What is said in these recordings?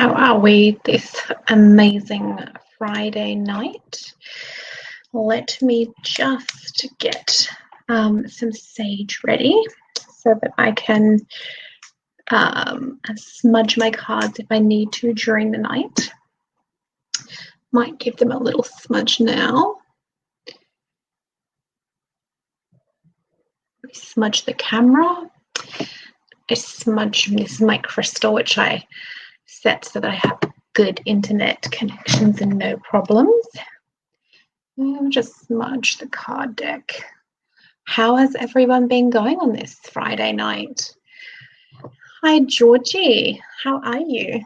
How are we this amazing Friday night? Let me just get some sage ready so that I can smudge my cards if I need to during the night. Might give them a little smudge now. Smudge the camera. This is my crystal, which I set so that I have good internet connections and no problems. I'll just smudge the card deck. How has everyone been going on this Friday night? Hi, Georgie. How are you?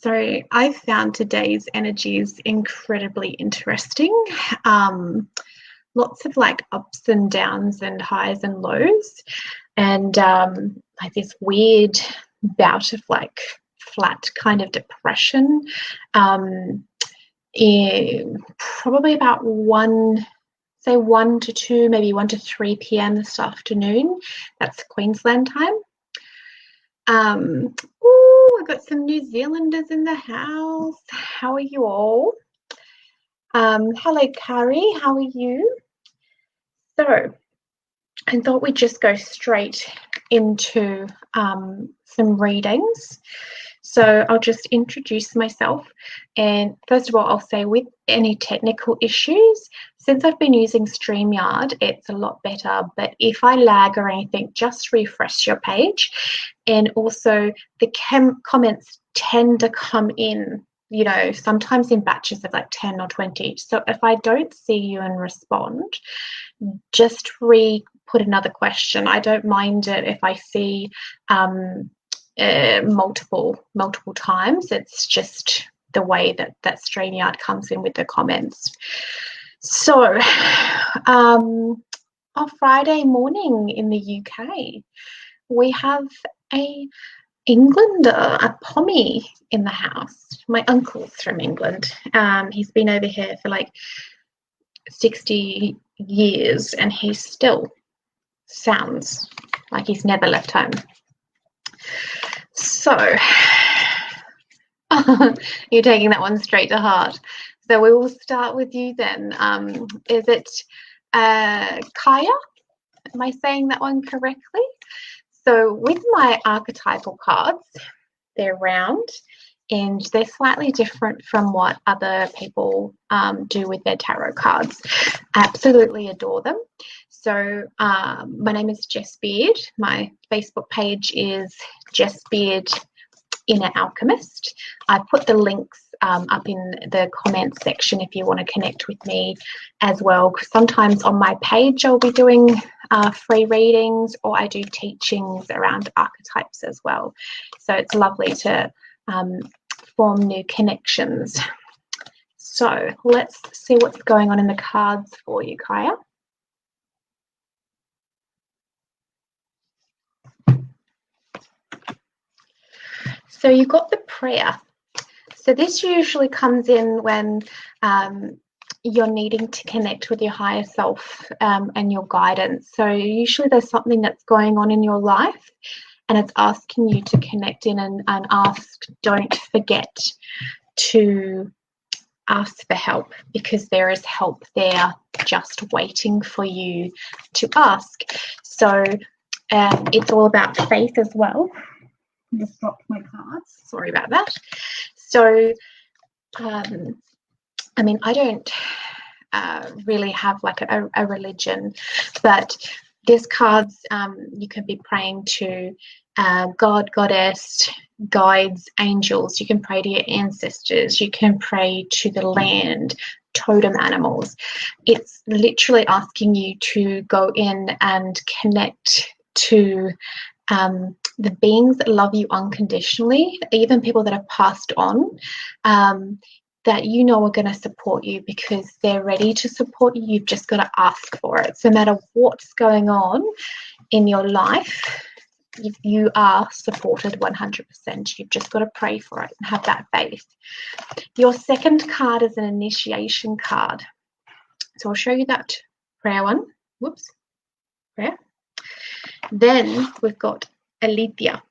So I found today's energies incredibly interesting. Lots of like ups and downs and highs and lows, and like this weird bout of like flat kind of depression. Probably about 1 to 2, maybe 1 to 3 p.m. this afternoon. That's Queensland time. I've got some New Zealanders in the house. How are you all? Hello, Carrie. How are you? So I thought we'd just go straight into some readings. So I'll just introduce myself, and first of all I'll say, with any technical issues, since I've been using StreamYard, it's a lot better, but if I lag or anything, just refresh your page. And also the comments tend to come in, you know, sometimes in batches of like 10 or 20. So if I don't see you and respond, just put another question. I don't mind it if I see multiple times. It's just the way that StreamYard comes in with the comments. So on Friday morning in the UK, we have a Englander, a Pommy in the house. My uncle's from England. He's been over here for like 60 years and he still sounds like he's never left home. So you're taking that one straight to heart. So we will start with you then. Is it Kaya? Am I saying that one correctly? So with my archetypal cards, they're round and they're slightly different from what other people do with their tarot cards. Absolutely adore them. So my name is Jess Beard. My Facebook page is Jess Beard Inner Alchemist. I put the links up in the comments section if you want to connect with me as well, because sometimes on my page I'll be doing free readings, or I do teachings around archetypes as well. So it's lovely to form new connections. So let's see what's going on in the cards for you, Kaya. So you got the prayer. So this usually comes in when you're needing to connect with your higher self and your guidance. So usually there's something that's going on in your life and it's asking you to connect in and ask. Don't forget to ask for help, because there is help there just waiting for you to ask. So it's all about faith as well. I just dropped my cards. Sorry about that. So, I mean, I don't really have like a religion, but these cards, you can be praying to God, Goddess, guides, angels. You can pray to your ancestors. You can pray to the land, totem animals. It's literally asking you to go in and connect to the beings that love you unconditionally, even people that have passed on, that you know are going to support you because they're ready to support you. You've just got to ask for it. So no matter what's going on in your life, you are supported 100%. You've just got to pray for it and have that faith. Your second card is an initiation card. So I'll show you that prayer one. Whoops. Prayer. Then we've got Alethea.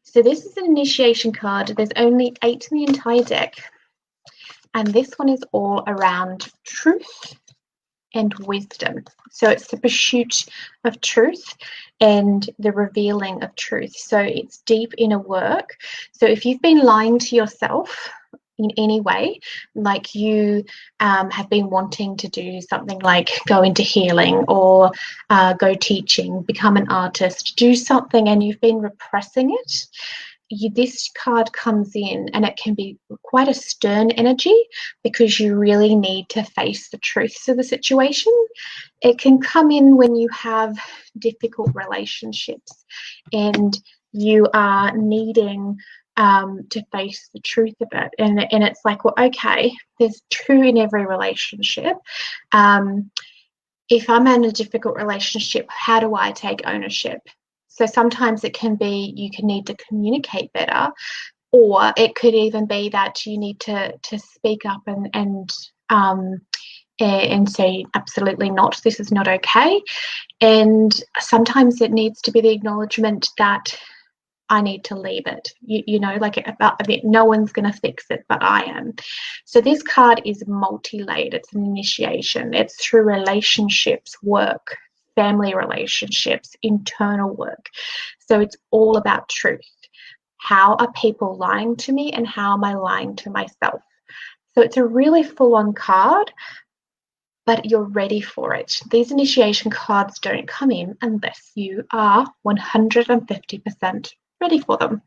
So this is an initiation card. There's only 8 in the entire deck. And this one is all around truth and wisdom. So it's the pursuit of truth and the revealing of truth. So it's deep inner work. So if you've been lying to yourself in any way, like you have been wanting to do something like go into healing or go teaching, become an artist, do something and you've been repressing it, this card comes in and it can be quite a stern energy because you really need to face the truths of the situation. It can come in when you have difficult relationships and you are needing to face the truth of it. And it's like, well, okay, there's two in every relationship. If I'm in a difficult relationship, how do I take ownership? So sometimes it can be you can need to communicate better, or it could even be that you need to speak up and say absolutely not, this is not okay. And sometimes it needs to be the acknowledgement that I need to leave it. You know, like no one's going to fix it, but I am. So this card is multi-layered. It's an initiation. It's through relationships, work, family relationships, internal work. So it's all about truth. How are people lying to me and how am I lying to myself? So it's a really full-on card, but you're ready for it. These initiation cards don't come in unless you are 150% ready for them.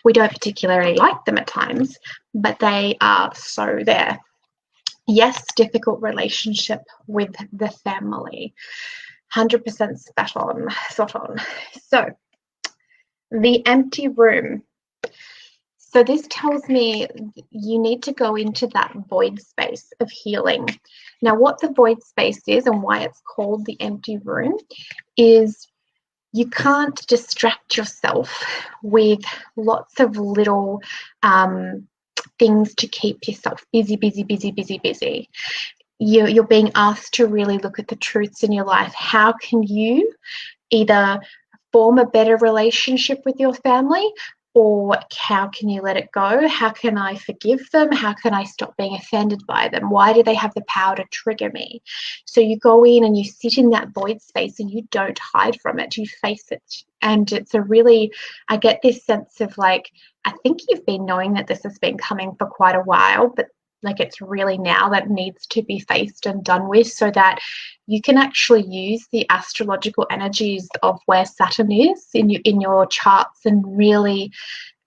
We don't particularly like them at times, but they are so there. Yes, difficult relationship with the family. 100% spot on. So, the empty room. So this tells me you need to go into that void space of healing. Now, what the void space is and why it's called the empty room is you can't distract yourself with lots of little things to keep yourself busy. You're being asked to really look at the truths in your life. How can you either form a better relationship with your family, or how can you let it go? How can I forgive them? How can I stop being offended by them? Why do they have the power to trigger me? So you go in and you sit in that void space and you don't hide from it. You face it. And it's a really, I get this sense of like, I think you've been knowing that this has been coming for quite a while, but like it's really now that needs to be faced and done with so that you can actually use the astrological energies of where Saturn is in your charts and really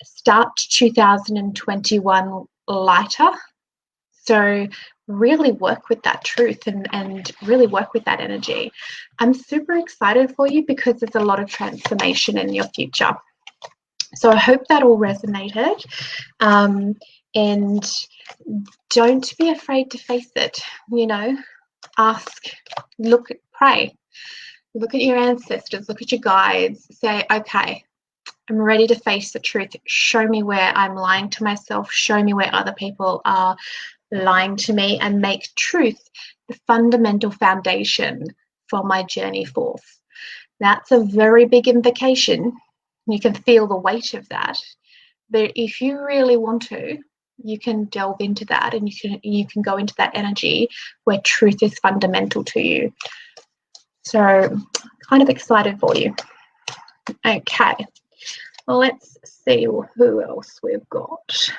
start 2021 lighter. So really work with that truth and really work with that energy. I'm super excited for you because there's a lot of transformation in your future. So I hope that all resonated. And don't be afraid to face it, you know, ask, look, pray, look at your ancestors, look at your guides, say, okay, I'm ready to face the truth. Show me where I'm lying to myself, show me where other people are lying to me, and make truth the fundamental foundation for my journey forth. That's a very big invocation. You can feel the weight of that. But if you really want to, you can delve into that and you can go into that energy where truth is fundamental to you. So kind of excited for you. Okay, well, let's see who else we've got.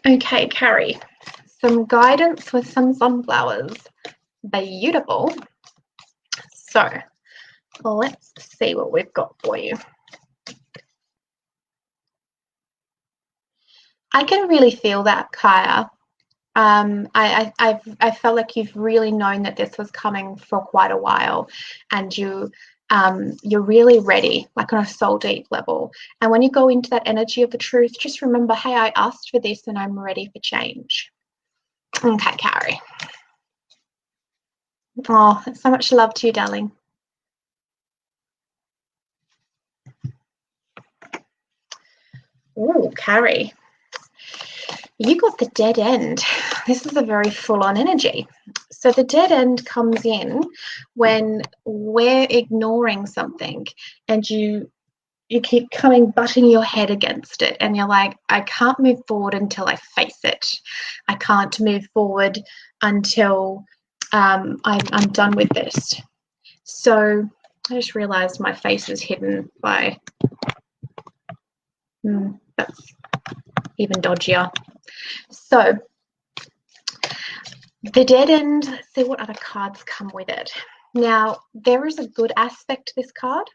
Okay, Carrie, some guidance with some sunflowers. Beautiful. So let's see what we've got for you. I can really feel that, Kaya. I felt like you've really known that this was coming for quite a while, and you're really ready, like on a soul deep level. And when you go into that energy of the truth, just remember, hey, I asked for this and I'm ready for change. Okay, Carrie. Oh, so much love to you, darling. Oh, Carrie. You got the dead end. This is a very full-on energy. So the dead end comes in when we're ignoring something and you keep butting your head against it, and you're like, I can't move forward until I face it. I can't move forward until I'm done with this. So I just realized my face is hidden by, that's even dodgier. So the dead end, let's see what other cards come with it. Now, there is a good aspect to this card.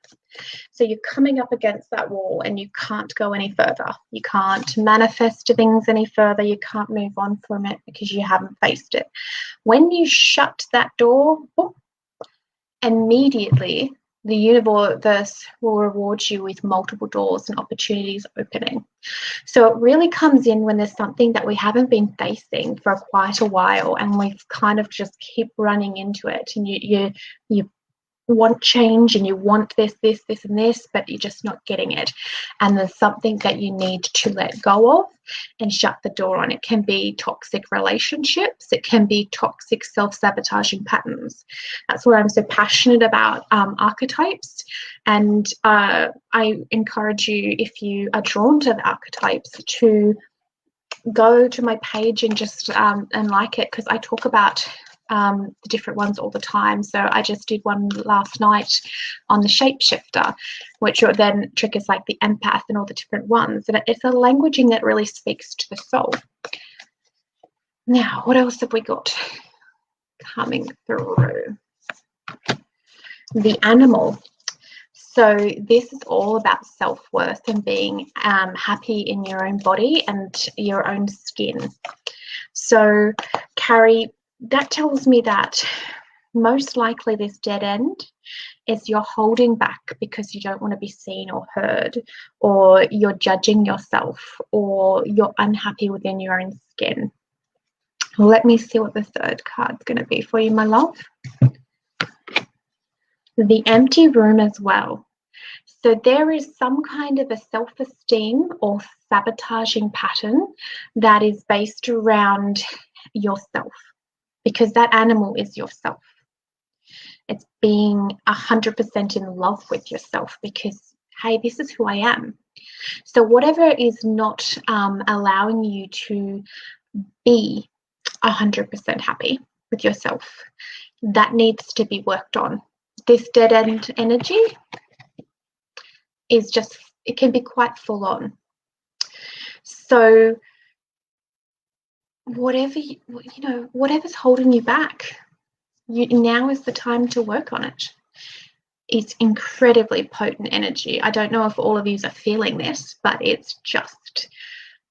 So you're coming up against that wall and you can't go any further. You can't manifest things any further. You can't move on from it because you haven't faced it. When you shut that door, immediately the universe will reward you with multiple doors and opportunities opening. So it really comes in when there's something that we haven't been facing for quite a while, and we've kind of just keep running into it, and you want change and you want this and this, but you're just not getting it, and there's something that you need to let go of and shut the door on. It can be toxic relationships, it can be toxic self-sabotaging patterns. That's what I'm so passionate about, archetypes, and I encourage you, if you are drawn to the archetypes, to go to my page and just and like it, because I talk about the different ones all the time. So I just did one last night on the shapeshifter, which then triggers like the empath and all the different ones, and it's a languaging that really speaks to the soul. Now, what else have we got coming through? The animal. So this is all about self-worth and being happy in your own body and your own skin. So Carrie, that tells me that most likely this dead end is you're holding back because you don't want to be seen or heard, or you're judging yourself, or you're unhappy within your own skin. Let me see what the third card's going to be for you, my love. The empty room as well. So there is some kind of a self-esteem or sabotaging pattern that is based around yourself, because that animal is yourself. It's being 100% in love with yourself because, hey, this is who I am. So whatever is not allowing you to be 100% happy with yourself, that needs to be worked on. This dead end energy is just, it can be quite full on. So whatever's holding you back, now is the time to work on it. It's incredibly potent energy. I don't know if all of you are feeling this, but it's just,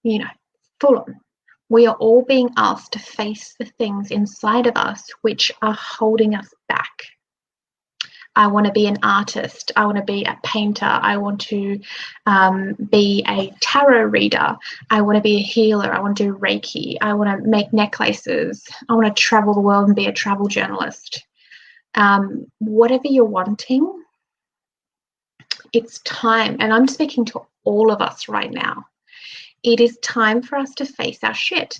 full on. We are all being asked to face the things inside of us which are holding us back. I want to be an artist. I want to be a painter. I want to be a tarot reader. I want to be a healer. I want to do Reiki. I want to make necklaces. I want to travel the world and be a travel journalist. Whatever you're wanting, it's time. And I'm speaking to all of us right now. It is time for us to face our shit.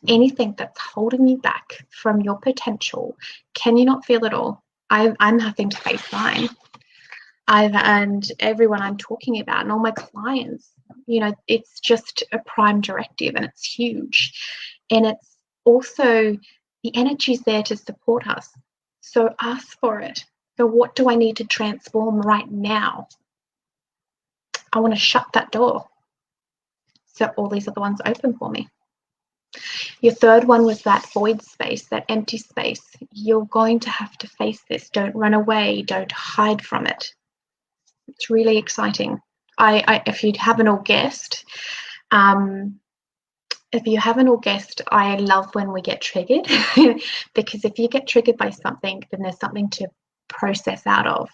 Anything that's holding you back from your potential, can you not feel it all? I'm having to face mine. And everyone I'm talking about and all my clients, it's just a prime directive, and it's huge. And it's also, the energy's there to support us. So ask for it. So what do I need to transform right now? I want to shut that door so all these other ones open for me. Your third one was that void space, that empty space. You're going to have to face this. Don't run away. Don't hide from it. It's really exciting. If you haven't all guessed, I love when we get triggered because if you get triggered by something, then there's something to process out of.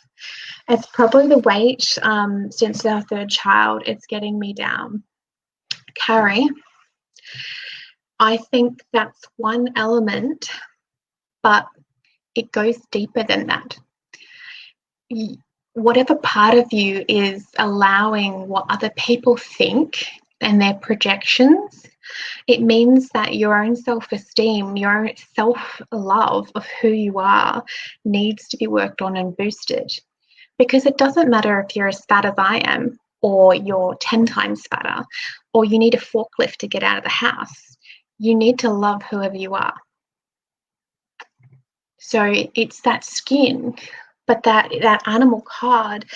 It's probably the weight since our third child. It's getting me down. Carrie, I think that's one element, but it goes deeper than that. Whatever part of you is allowing what other people think and their projections It means that your own self-esteem, your own self-love of who you are needs to be worked on and boosted. Because it doesn't matter if you're as fat as I am, or you're 10 times fatter, or you need a forklift to get out of the house. You need to love whoever you are. So it's that skin, but that animal card,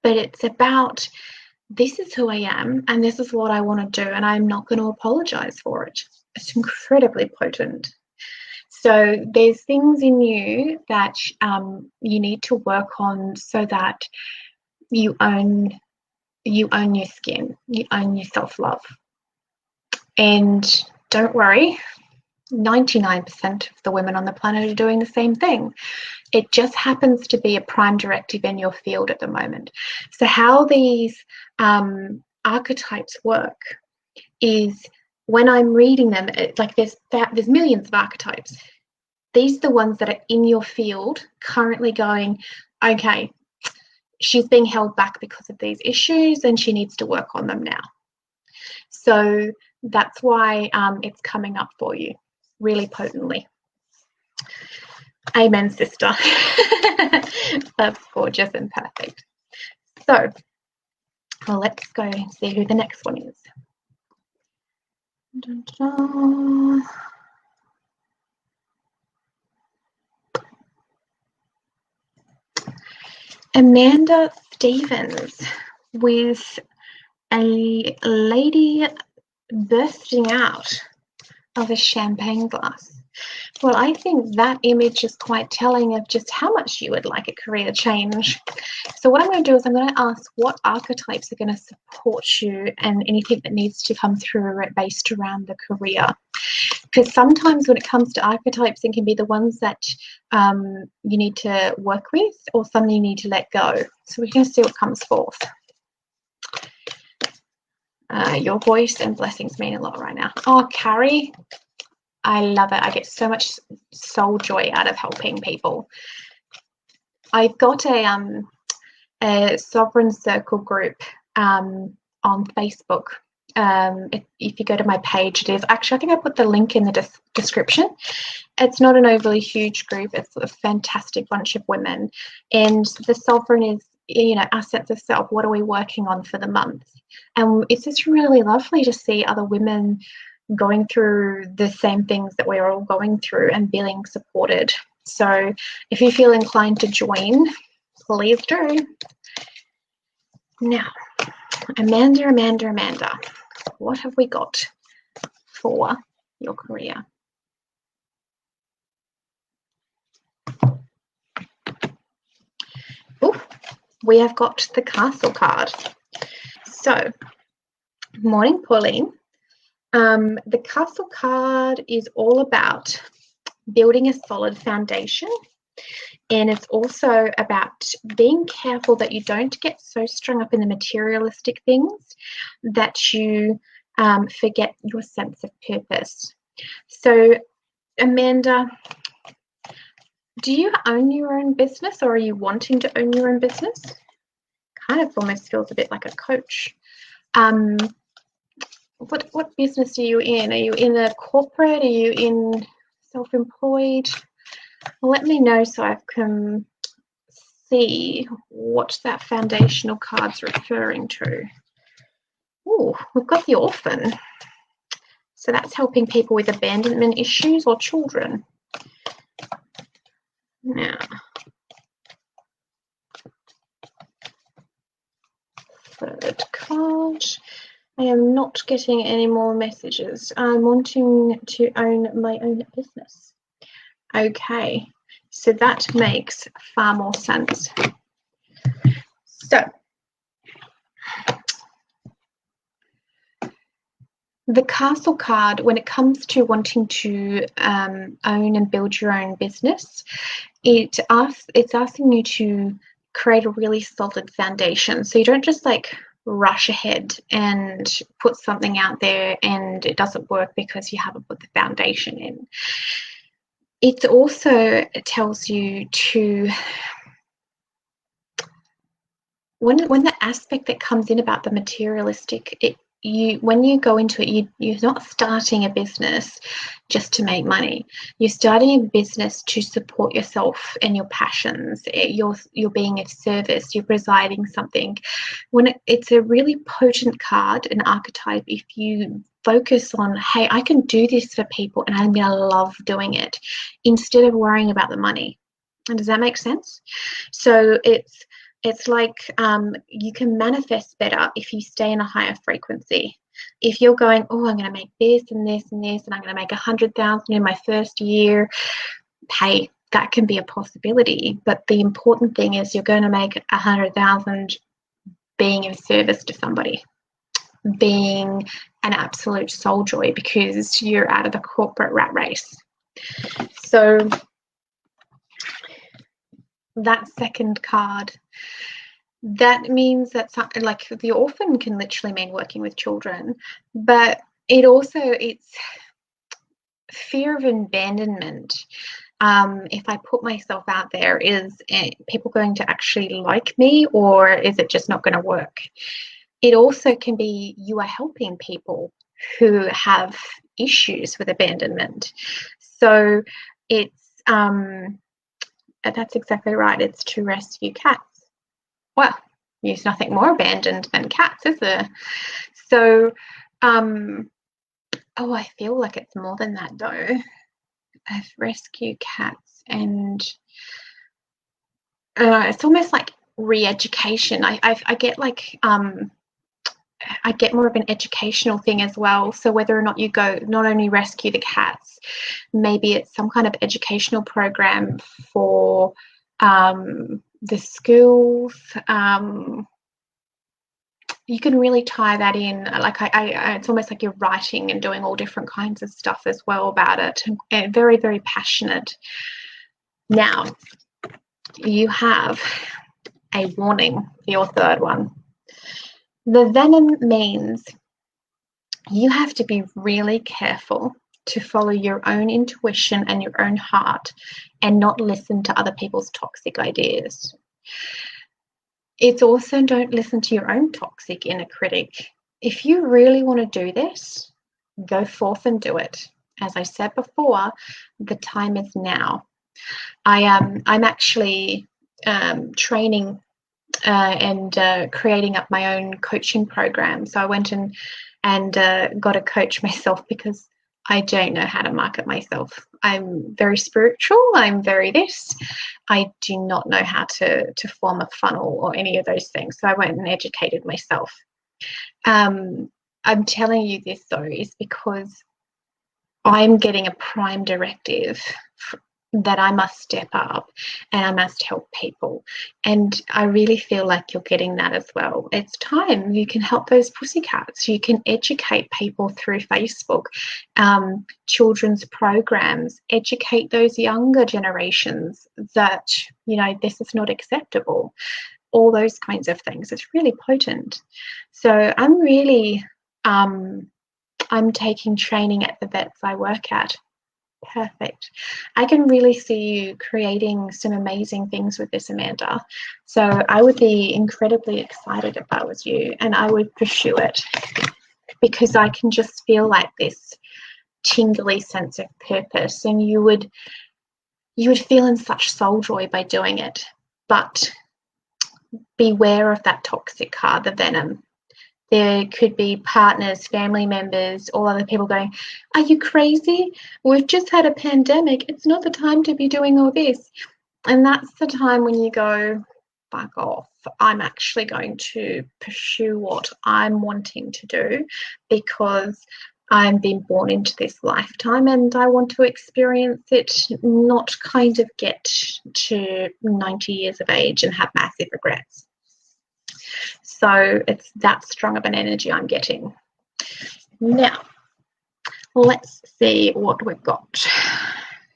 but it's about, this is who I am and this is what I want to do, and I'm not going to apologize for it. It's incredibly potent. So there's things in you that you need to work on so that you own your skin, you own your self-love. And don't worry, 99% of the women on the planet are doing the same thing. It just happens to be a prime directive in your field at the moment. So how these archetypes work is, when I'm reading them, like there's millions of archetypes. These are the ones that are in your field currently going, okay, she's being held back because of these issues and she needs to work on them now. So that's why it's coming up for you really potently. Amen, sister. That's gorgeous and perfect. So, well, let's go and see who the next one is. Dun, dun. Amanda Stevens, with a lady bursting out of a champagne glass. Well, I think that image is quite telling of just how much you would like a career change. So what I'm going to do is I'm going to ask what archetypes are going to support you and anything that needs to come through based around the career. Because sometimes when it comes to archetypes, it can be the ones that you need to work with, or some you need to let go. So we're going to see what comes forth. Your voice and blessings mean a lot right now. Oh, Carrie, I love it. I get so much soul joy out of helping people. I've got a Sovereign Circle group on Facebook. If you go to my page, it is actually, I think I put the link in the description. It's not an overly huge group. It's a fantastic bunch of women, and the Sovereign is, our sense of self. What are we working on for the month? And it's just really lovely to see other women going through the same things that we're all going through and being supported. So if you feel inclined to join, please do. Now, Amanda, what have we got for your career? Oh, we have got the Castle card. So, morning, Pauline. The Castle card is all about building a solid foundation, and it's also about being careful that you don't get so strung up in the materialistic things that you forget your sense of purpose. So, Amanda, do you own your own business, or are you wanting to own your own business? Kind of almost feels a bit like a coach. What business are you in? Are you in a corporate? Are you in self-employed? Well, let me know so I can see what that foundational card's referring to. Oh, we've got the orphan. So that's helping people with abandonment issues or children. Now, third card. I am not getting any more messages. I'm wanting to own my own business. Okay, so that makes far more sense. So, the Castle card, when it comes to wanting to own and build your own business, it's asking you to create a really solid foundation. So you don't just like rush ahead and put something out there and it doesn't work because you haven't put the foundation in. It also tells you to, when the aspect that comes in about the materialistic, when you go into it, you're not starting a business just to make money. You're starting a business to support yourself and your passions. You're being of service. You're providing something. It's a really potent card, an archetype. If you focus on, hey, I can do this for people, and I'm gonna love doing it, instead of worrying about the money. And does that make sense? So it's like you can manifest better if you stay in a higher frequency. If you're going, oh, I'm going to make this and this and this, and I'm going to make 100,000 in my first year, hey, that can be a possibility. But the important thing is you're going to make 100,000 being of service to somebody, being an absolute soul joy, because you're out of the corporate rat race. So that second card, that means that something like the orphan can literally mean working with children, but it's fear of abandonment. If I put myself out there, is people going to actually like me, or is it just not going to work? It also can be you are helping people who have issues with abandonment. So that's exactly right. It's to rescue cats. Well, there's nothing more abandoned than cats, is there? So, I feel like it's more than that, though. Rescue cats, and it's almost like re-education. I get like I get more of an educational thing as well. So whether or not you go, not only rescue the cats, maybe it's some kind of educational program for the schools. You can really tie that in. Like it's almost like you're writing and doing all different kinds of stuff as well about it. And very, very passionate. Now, you have a warning, your third one. The venom means you have to be really careful to follow your own intuition and your own heart and not listen to other people's toxic ideas. It's also, don't listen to your own toxic inner critic. If you really want to do this, go forth and do it. As I said before, the time is now. I'm actually training and creating up my own coaching program. So I went and got a coach myself, because I don't know how to market myself. I'm very spiritual. I'm very this. I do not know how to form a funnel or any of those things. So I went and educated myself. I'm telling you this, though, is because I'm getting a prime directive that I must step up and I must help people. And I really feel like you're getting that as well. It's time. You can help those pussycats. You can educate people through Facebook, children's programs, educate those younger generations that, this is not acceptable. All those kinds of things. It's really potent. So I'm really, I'm taking training at the vets I work at. Perfect. I can really see you creating some amazing things with this, Amanda. So I would be incredibly excited if I was you, and I would pursue it, because I can just feel like this tingly sense of purpose, and you would feel in such soul joy by doing it. But beware of that toxic card, the venom. There could be partners, family members, all other people going, are you crazy? We've just had a pandemic. It's not the time to be doing all this. And that's the time when you go, fuck off. I'm actually going to pursue what I'm wanting to do, because I've been born into this lifetime and I want to experience it, not kind of get to 90 years of age and have massive regrets. So it's that strong of an energy I'm getting. Now, let's see what we've got.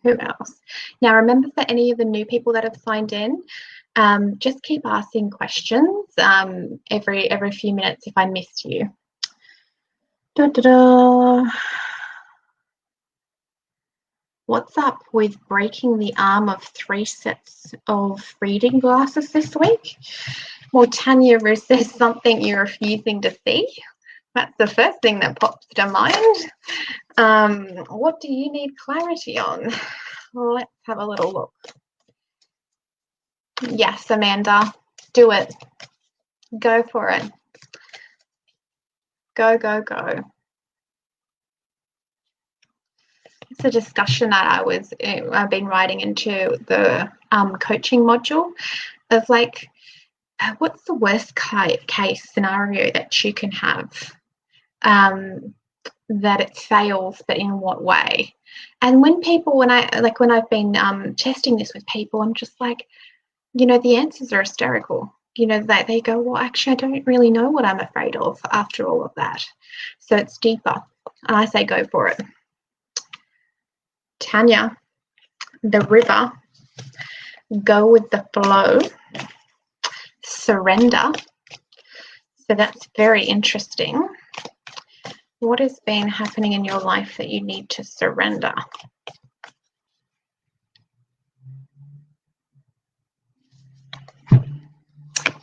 Who else? Now, remember, for any of the new people that have signed in, just keep asking questions every few minutes if I missed you. What's up with breaking the arm of 3 sets of reading glasses this week? Well, Tanya, is there something you're refusing to see? That's the first thing that pops to mind. What do you need clarity on? Let's have a little look. Yes, Amanda, do it. Go for it. Go, go, go. It's a discussion that I've been writing into the coaching module of like, what's the worst case scenario that you can have that it fails, but in what way? And when I've been testing this with people, I'm just like, you know, the answers are hysterical. You know, that they go, well, actually, I don't really know what I'm afraid of after all of that. So it's deeper. And I say, go for it. Tanya, the river, go with the flow, surrender. So that's very interesting. What has been happening in your life that you need to surrender?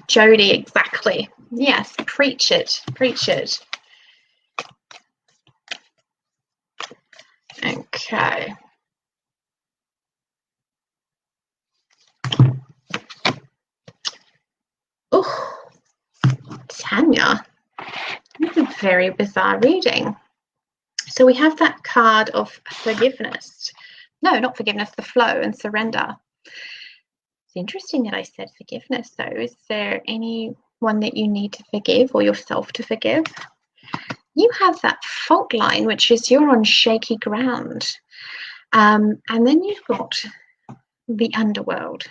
Jody, exactly. Yes, preach it, preach it. Okay. Oh, Tanya, this is a very bizarre reading. So we have that card of forgiveness. No, not forgiveness, the flow and surrender. It's interesting that I said forgiveness, though. Is there anyone that you need to forgive or yourself to forgive? You have that fault line, which is you're on shaky ground. And then you've got the underworld.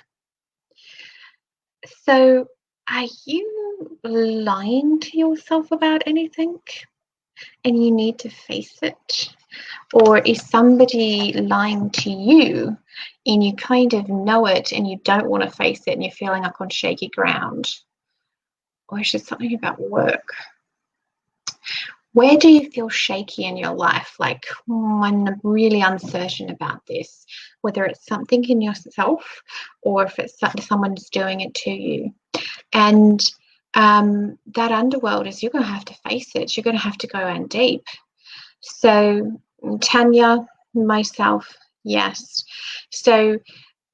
So are you lying to yourself about anything and you need to face it? Or is somebody lying to you and you kind of know it and you don't want to face it and you're feeling like on shaky ground? Or is it something about work? Where do you feel shaky in your life? Like, I'm really uncertain about this, whether it's something in yourself or if it's someone's doing it to you. And that underworld is, you're going to have to face it. You're going to have to go in deep. So Tanya, myself, yes. So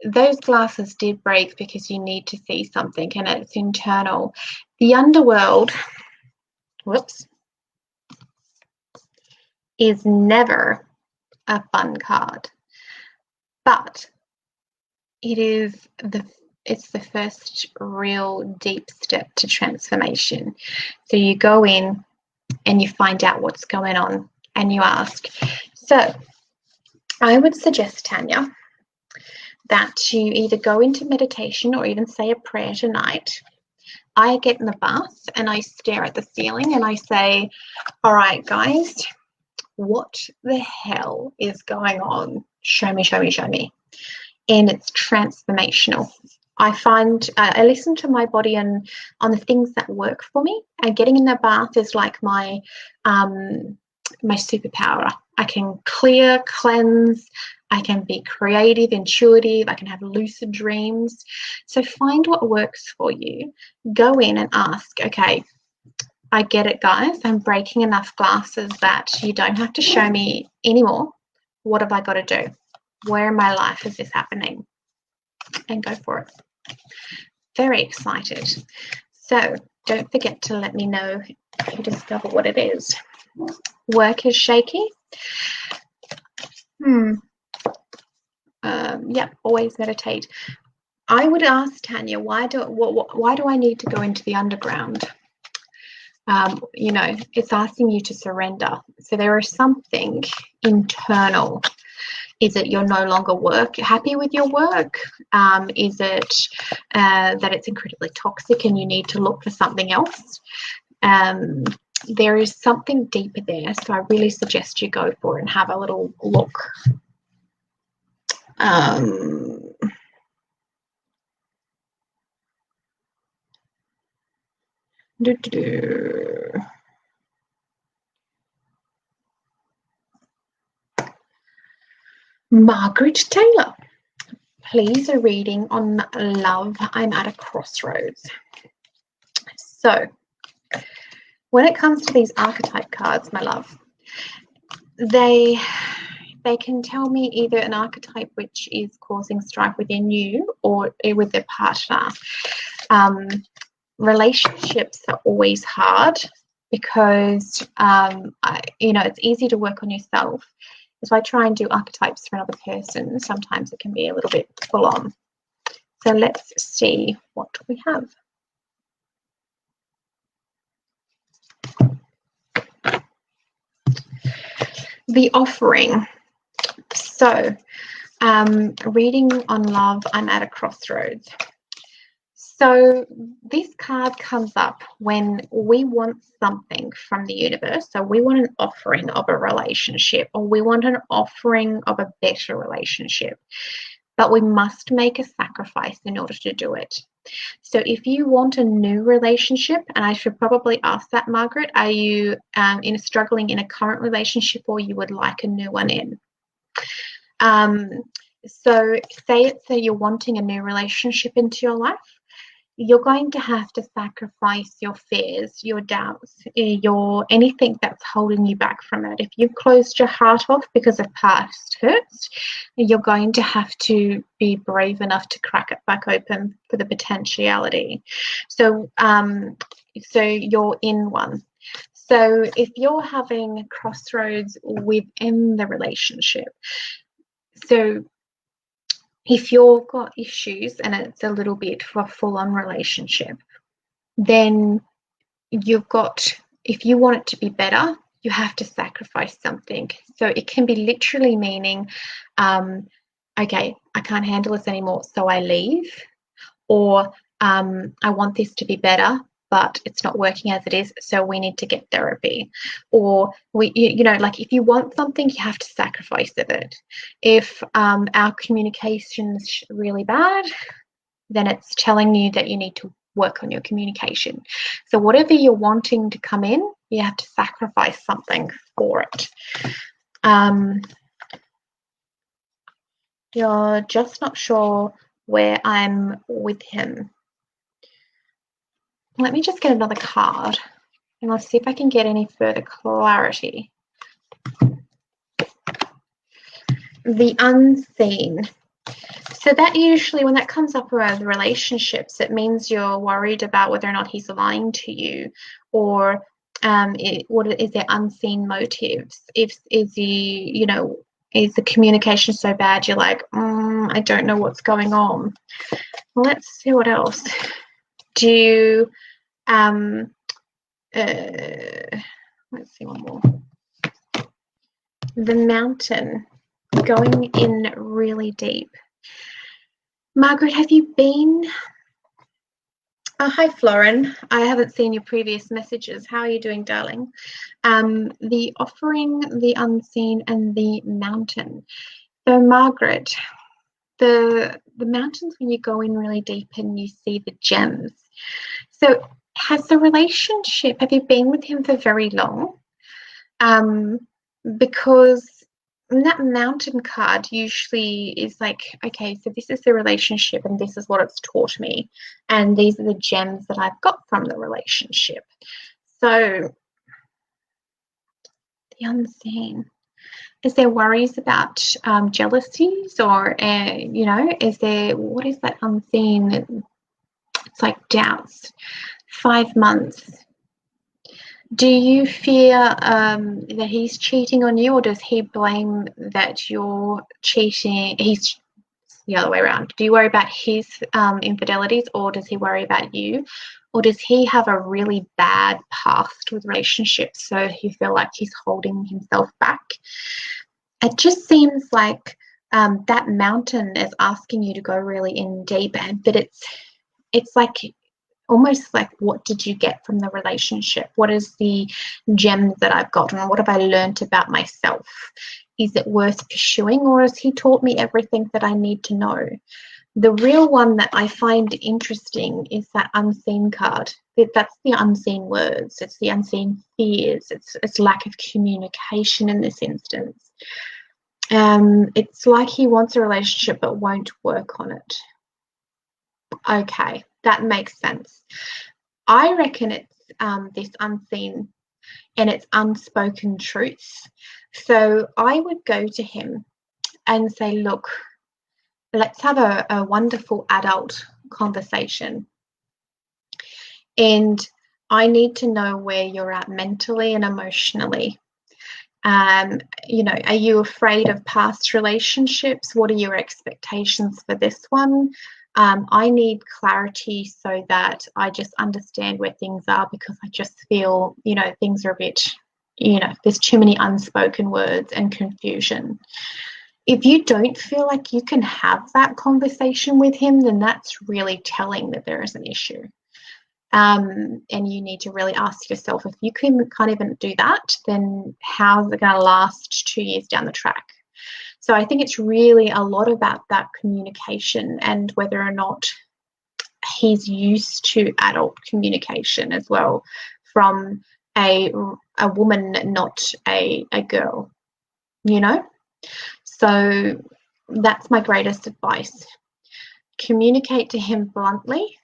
those glasses did break because you need to see something and it's internal. The underworld, whoops, is never a fun card, but it's the first real deep step to transformation. So you go in and you find out what's going on and you ask. So I would suggest, Tanya, that you either go into meditation or even say a prayer tonight. I get in the bath and I stare at the ceiling and I say, all right, guys, what the hell is going on? Show me, show me, show me. And it's transformational. I find I listen to my body and on the things that work for me. And getting in the bath is like my superpower. I can clear, cleanse. I can be creative, intuitive. I can have lucid dreams. So find what works for you. Go in and ask, okay, I get it, guys. I'm breaking enough glasses that you don't have to show me anymore. What have I got to do? Where in my life is this happening? And go for it. Very excited. So don't forget to let me know if you discover what it is. Work is shaky. Yeah, always meditate. I would ask Tanya, why do I need to go into the underground? You know, it's asking you to surrender. So there is something internal. Is it you're no longer happy with your work? Is it that it's incredibly toxic and you need to look for something else? There is something deeper there. So I really suggest you go for it and have a little look. Margaret Taylor, please, a reading on love. I'm at a crossroads. So when it comes to these archetype cards, my love, they can tell me either an archetype which is causing strife within you or with their partner. Relationships are always hard because, it's easy to work on yourself. If I try and do archetypes for another person, sometimes it can be a little bit full on. So let's see what we have. The offering. So, reading on love, I'm at a crossroads. So this card comes up when we want something from the universe. So we want an offering of a relationship, or we want an offering of a better relationship, but we must make a sacrifice in order to do it. So if you want a new relationship, and I should probably ask that, Margaret, are you struggling in a current relationship, or you would like a new one in? So say it's that you're wanting a new relationship into your life. You're going to have to sacrifice your fears, your doubts, anything that's holding you back from it. If you've closed your heart off because of past hurts, you're going to have to be brave enough to crack it back open for the potentiality. So, so you're in one. So if you're having crossroads within the relationship, so if you've got issues and it's a little bit of a full-on relationship, then if you want it to be better, you have to sacrifice something. So it can be literally meaning, okay, I can't handle this anymore, so I leave. Or I want this to be better, but it's not working as it is, so we need to get therapy. Or like if you want something, you have to sacrifice of it. If our communication's really bad, then it's telling you that you need to work on your communication. So whatever you're wanting to come in, you have to sacrifice something for it. You're just not sure where I'm with him. Let me just get another card and let's see if I can get any further clarity. The unseen. So that usually, when that comes up around relationships, it means you're worried about whether or not he's lying to you, or what is their unseen motives? Is the communication so bad you're like, I don't know what's going on. Well, let's see what else. Do you, let's see one more. The mountain, going in really deep. Margaret, have you been? Oh, hi, Florin. I haven't seen your previous messages. How are you doing, darling? The offering, the unseen, and the mountain. So, Margaret, the mountains, when you go in really deep and you see the gems. So have you been with him for very long? Because that mountain card usually is like, okay, so this is the relationship and this is what it's taught me, and these are the gems that I've got from the relationship. So the unseen. Is there worries about jealousies, or what is that unseen? It's like doubts. 5 months. Do you fear that he's cheating on you, or does he blame that you're cheating? He's the other way around. Do you worry about his infidelities, or does he worry about you? Or does he have a really bad past with relationships, so you feel like he's holding himself back? It just seems like that mountain is asking you to go really in deep, but it's like almost like, what did you get from the relationship? What is the gems that I've gotten, and what have I learned about myself? Is it worth pursuing, or has he taught me everything that I need to know? The real one that I find interesting is that unseen card. That's the unseen words. It's the unseen fears. It's lack of communication in this instance. It's like he wants a relationship but won't work on it. Okay, that makes sense. I reckon this unseen and it's unspoken truths. So I would go to him and say, look, let's have a wonderful adult conversation. And I need to know where you're at mentally and emotionally. You know, are you afraid of past relationships? What are your expectations for this one? I need clarity so that I just understand where things are, because I just feel, you know, things are a bit, you know, there's too many unspoken words and confusion. If you don't feel like you can have that conversation with him, then that's really telling that there is an issue. And you need to really ask yourself, if you can't even do that, then how's it going to last 2 years down the track? So I think it's really a lot about that communication and whether or not he's used to adult communication as well, from a woman, not a girl, you know? So that's my greatest advice. Communicate to him bluntly.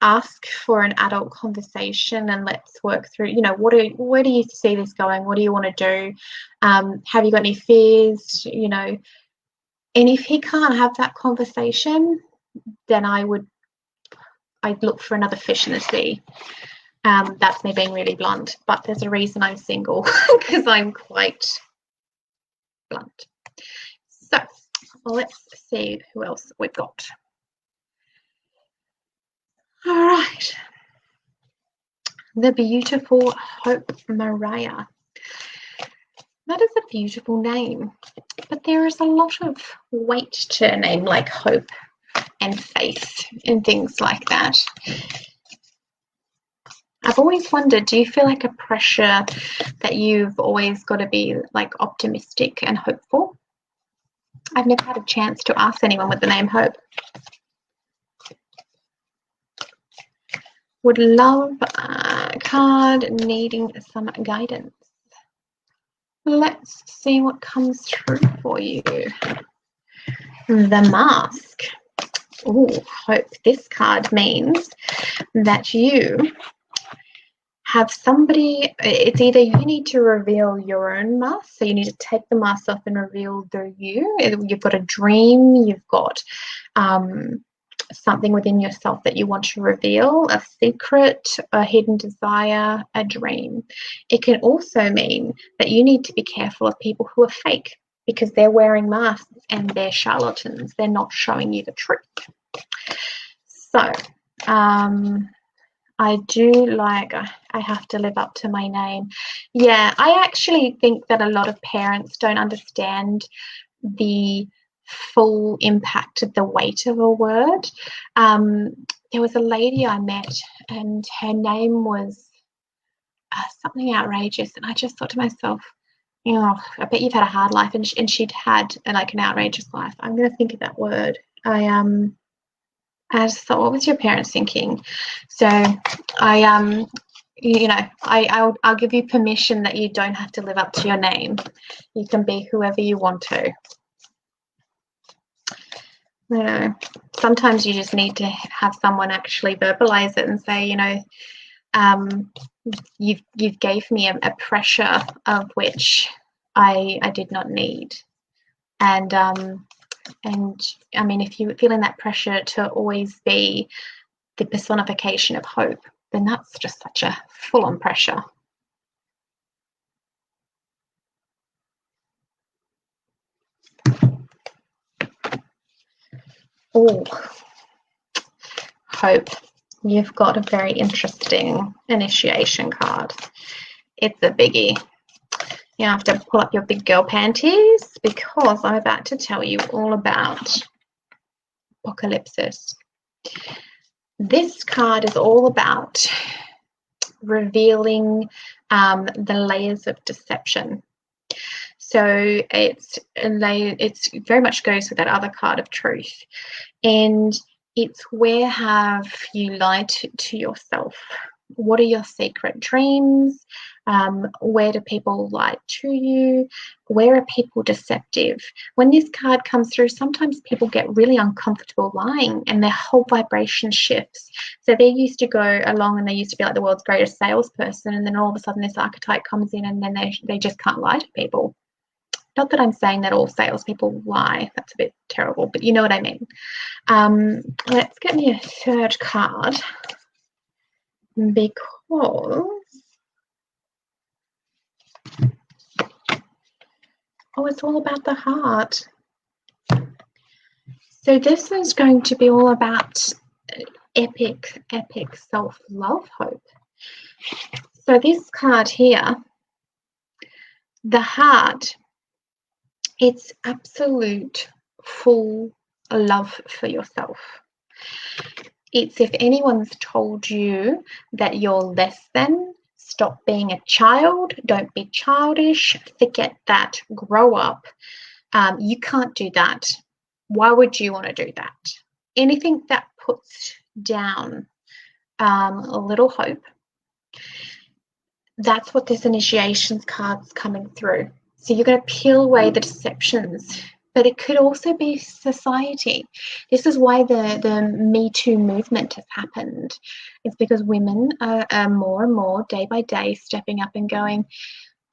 Ask for an adult conversation and let's work through, you know, where do you see this going? What do you want to do? Have you got any fears? You know, and if he can't have that conversation, then I'd look for another fish in the sea. That's me being really blunt, but there's a reason I'm single, because I'm quite blunt. So let's see who else we've got. All right. The beautiful Hope Mariah. That is a beautiful name, but there is a lot of weight to a name like Hope and Faith and things like that. I've always wondered, do you feel like a pressure that you've always got to be like optimistic and hopeful? I've never had a chance to ask anyone with the name Hope. Would love a card needing some guidance. Let's see what comes through for you. The Mask. Oh, Hope. This card means that you have somebody, it's either you need to reveal your own mask, so you need to take the mask off and reveal you. You've got a dream, you've got something within yourself that you want to reveal, a secret, a hidden desire, a dream. It can also mean that you need to be careful of people who are fake, because they're wearing masks and they're charlatans. They're not showing you the truth. So I do like, I have to live up to my name. Yeah, I actually think that a lot of parents don't understand the full impact of the weight of a word. There was a lady I met and her name was something outrageous, and I just thought to myself, you know, I bet you've had a hard life, and she'd had like an outrageous life. I'm going to think of that word. I just thought, what was your parents thinking? So you know, I'll give you permission that you don't have to live up to your name. You can be whoever you want to. You know, sometimes you just need to have someone actually verbalize it and say, you know, you've gave me a pressure of which I did not need. And I mean, if you're feeling that pressure to always be the personification of hope, then that's just such a full-on pressure. Oh, Hope, you've got a very interesting initiation card. It's a biggie. You have to pull up your big girl panties, because I'm about to tell you all about Apocalypsis. This card is all about revealing the layers of deception. So it's very much goes with that other card of truth, and it's where have you lied to yourself? What are your secret dreams? Where do people lie to you? Where are people deceptive? When this card comes through, sometimes people get really uncomfortable lying and their whole vibration shifts. So they used to go along and they used to be like the world's greatest salesperson, and then all of a sudden this archetype comes in and then they just can't lie to people. Not that I'm saying that all salespeople lie. That's a bit terrible, but you know what I mean. Let's get me a third card, because it's all about the heart. So this is going to be all about epic self-love hope. So this card here, the heart, it's absolute full love for yourself. It's if anyone's told you that you're less than, stop being a child, don't be childish, forget that, grow up. You can't do that. Why would you want to do that? Anything that puts down a little hope, that's what this initiations card's coming through. So you're going to peel away the deceptions, but it could also be society. This is why the Me Too movement has happened. It's because women are more and more, day by day, stepping up and going,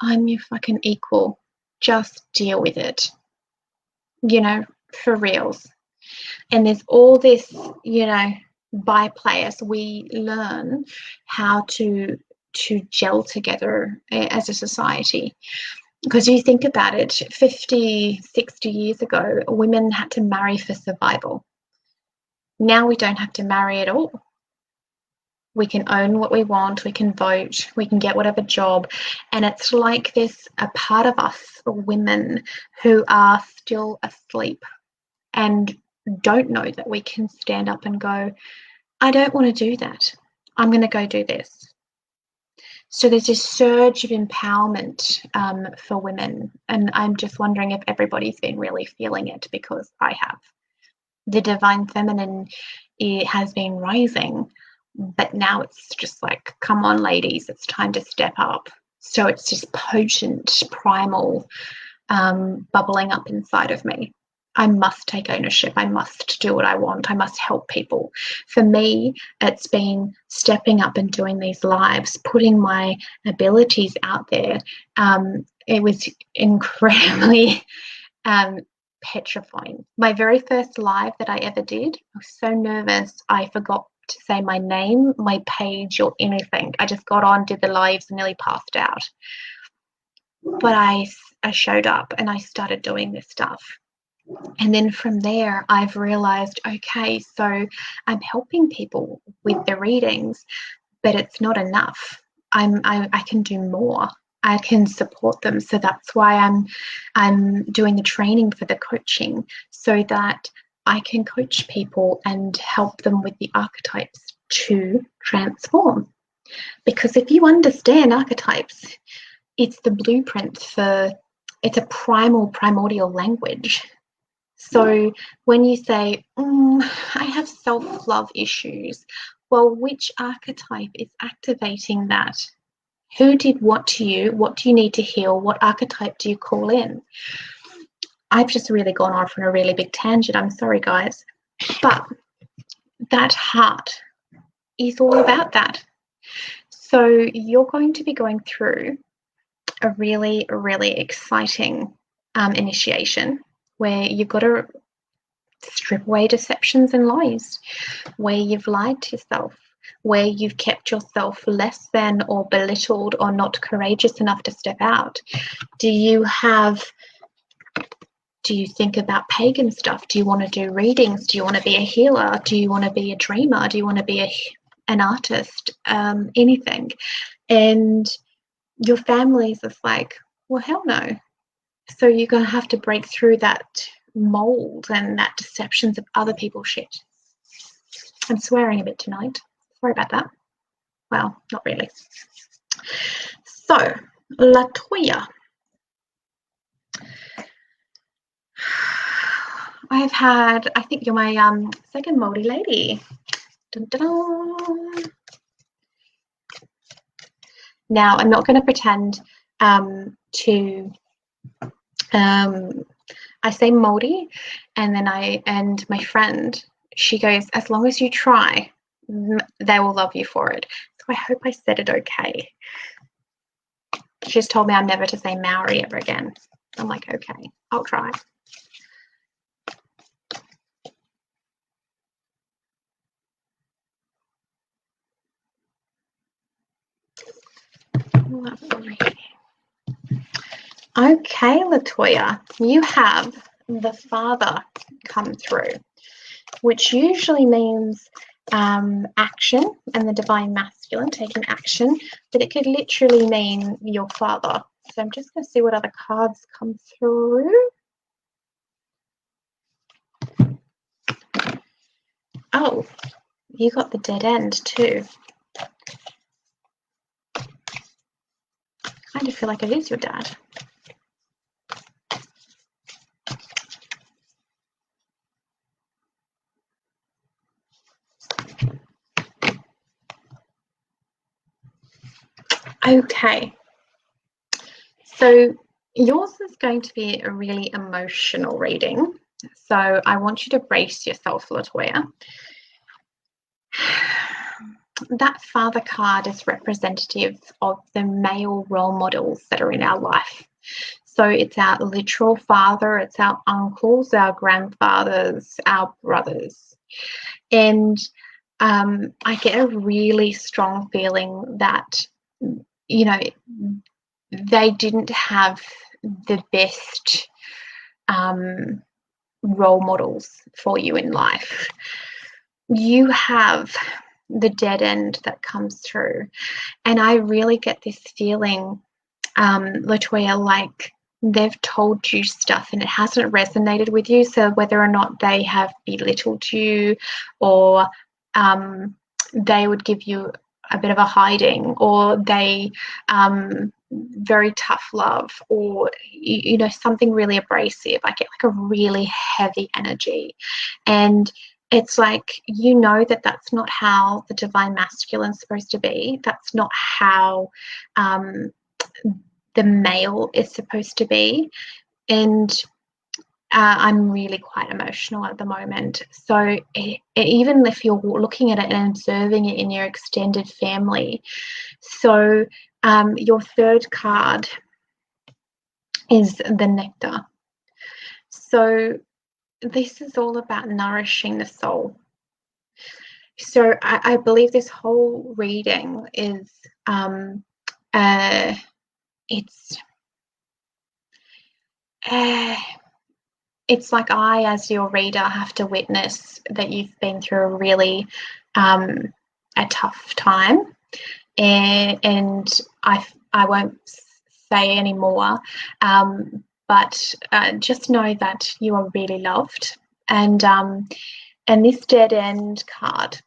I'm your fucking equal. Just deal with it. You know, for reals. And there's all this, you know, byplay as we learn how to gel together as a society. Because you think about it, 50, 60 years ago, women had to marry for survival. Now we don't have to marry at all. We can own what we want, we can vote, we can get whatever job. And it's like there's a part of us, women, who are still asleep and don't know that we can stand up and go, I don't want to do that. I'm going to go do this. So there's this surge of empowerment for women, and I'm just wondering if everybody's been really feeling it, because I have. The divine feminine, it has been rising, but now it's just like, come on, ladies, it's time to step up. So it's this potent, primal bubbling up inside of me. I must take ownership. I must do what I want. I must help people. For me, it's been stepping up and doing these lives, putting my abilities out there. It was incredibly petrifying. My very first live that I ever did, I was so nervous, I forgot to say my name, my page, or anything. I just got on, did the lives, and nearly passed out. But I showed up and I started doing this stuff. And then from there, I've realized, okay, so I'm helping people with the readings, but it's not enough. I can do more. I can support them. So that's why I'm doing the training for the coaching, so that I can coach people and help them with the archetypes to transform. Because if you understand archetypes, it's the blueprint for, it's a primordial language. So when you say, I have self-love issues, well, which archetype is activating that? Who did what to you? What do you need to heal? What archetype do you call in? I've just really gone off on a really big tangent. I'm sorry, guys. But that heart is all about that. So you're going to be going through a really, really exciting initiation, where you've got to strip away deceptions and lies, where you've lied to yourself, where you've kept yourself less than or belittled or not courageous enough to step out. Do you think about pagan stuff? Do you want to do readings? Do you want to be a healer? Do you want to be a dreamer? Do you want to be an artist? Anything. And your family's just like, well, hell no. So you're going to have to break through that mold and that deceptions of other people's shit. I'm swearing a bit tonight. Sorry about that. Well, not really. So, Latoya. I think you're my second moldy lady. Dun, dun, dun. Now, I'm not going to pretend to I say moldy, and then and my friend, she goes, as long as you try, they will love you for it. So I hope I said it okay. She's told me I'm never to say Maori ever again. I'm like, okay, I'll try. Lovely. Okay, Latoya, you have the father come through, which usually means action and the divine masculine taking action, but it could literally mean your father. So I'm just going to see what other cards come through. Oh, you got the dead end too. I kind of feel like it is your dad. Okay, so yours is going to be a really emotional reading. So I want you to brace yourself, Latoya. That father card is representative of the male role models that are in our life. So it's our literal father, it's our uncles, our grandfathers, our brothers. And I get a really strong feeling that, you know, they didn't have the best role models for you in life. You have the dead end that comes through. And I really get this feeling, Latoya, like they've told you stuff and it hasn't resonated with you. So whether or not they have belittled you or they would give you a bit of a hiding, or they very tough love, or you know, something really abrasive. I get like a really heavy energy, and it's like, you know, that that's not how the divine masculine is supposed to be. That's not how the male is supposed to be. And I'm really quite emotional at the moment. So even if you're looking at it and observing it in your extended family, so your third card is the nectar. So this is all about nourishing the soul. So I believe this whole reading is it's like I, as your reader, have to witness that you've been through a really a tough time, and I won't say any more, but just know that you are really loved. And this dead end card,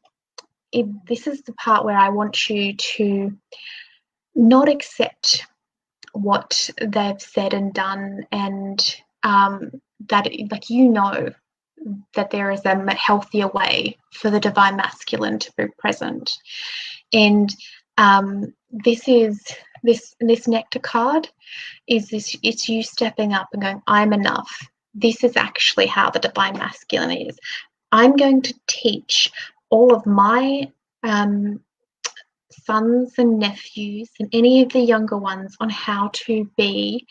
this is the part where I want you to not accept what they've said and done, and that, like, you know, that there is a healthier way for the divine masculine to be present. And this nectar card is this, it's you stepping up and going, I'm enough. This is actually how the divine masculine is. I'm going to teach all of my sons and nephews and any of the younger ones on how to be,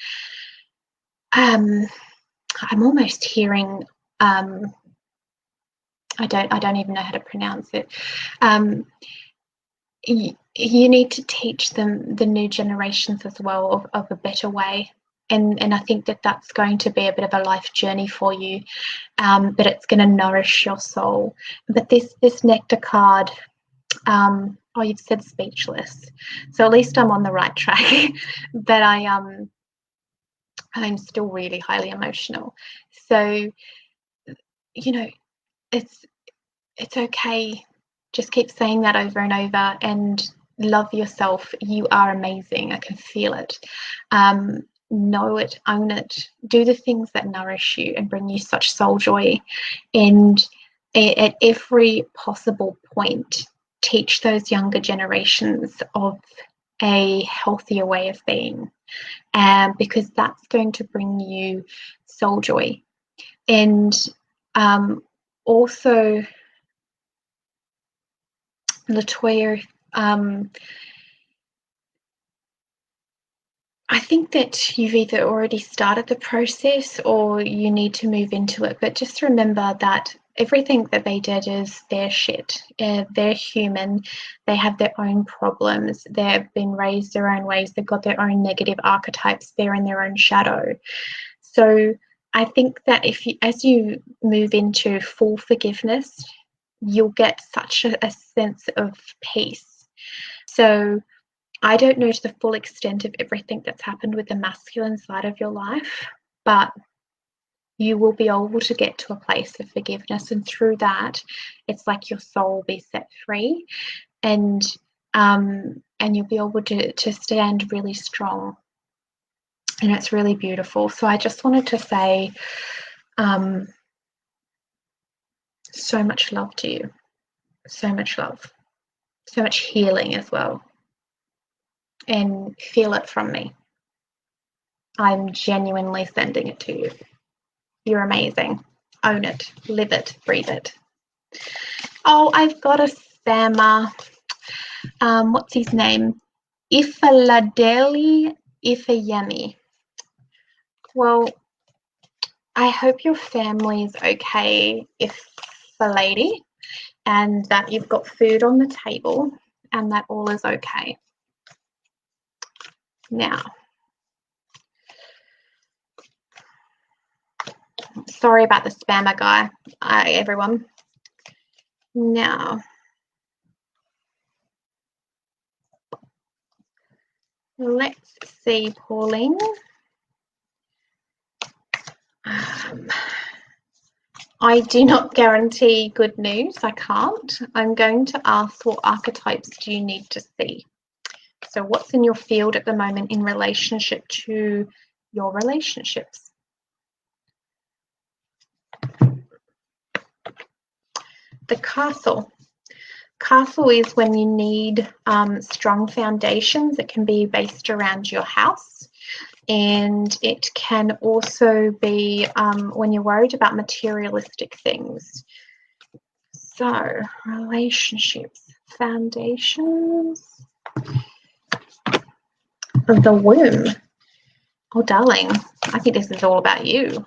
I'm almost hearing, I don't even know how to pronounce it. You need to teach them, the new generations as well, of a better way. And I think that that's going to be a bit of a life journey for you, but it's going to nourish your soul. But this nectar card, oh, you've said speechless, so at least I'm on the right track. But I'm still really highly emotional. So, you know, it's okay. Just keep saying that over and over, and love yourself. You are amazing. I can feel it. Know it, own it, do the things that nourish you and bring you such soul joy. And at every possible point, teach those younger generations of a healthier way of being, because that's going to bring you soul joy. And also, Latoya, I think that you've either already started the process or you need to move into it. But just remember that everything that they did is their shit. They're human. They have their own problems. They've been raised their own ways. They've got their own negative archetypes. They're in their own shadow. So I think that as you move into full forgiveness, you'll get such a sense of peace. So I don't know to the full extent of everything that's happened with the masculine side of your life, but you will be able to get to a place of forgiveness, and through that, it's like your soul will be set free, and you'll be able to stand really strong, and it's really beautiful. So I just wanted to say, so much love to you, so much love, so much healing as well. And feel it from me. I'm genuinely sending it to you. You're amazing. Own it. Live it. Breathe it. Oh, I've got a spammer. What's his name? Ifaladeli Ifayemi. Well, I hope your family is okay, Ifalady, and that you've got food on the table and that all is okay. Now, sorry about the spammer guy, everyone. Now, let's see, Pauline. I do not guarantee good news. I can't. I'm going to ask, what archetypes do you need to see? So what's in your field at the moment in relationship to your relationships? The castle. Castle is when you need strong foundations. It can be based around your house, and it can also be when you're worried about materialistic things. So, relationships, foundations. The womb. Oh, darling, I think this is all about you.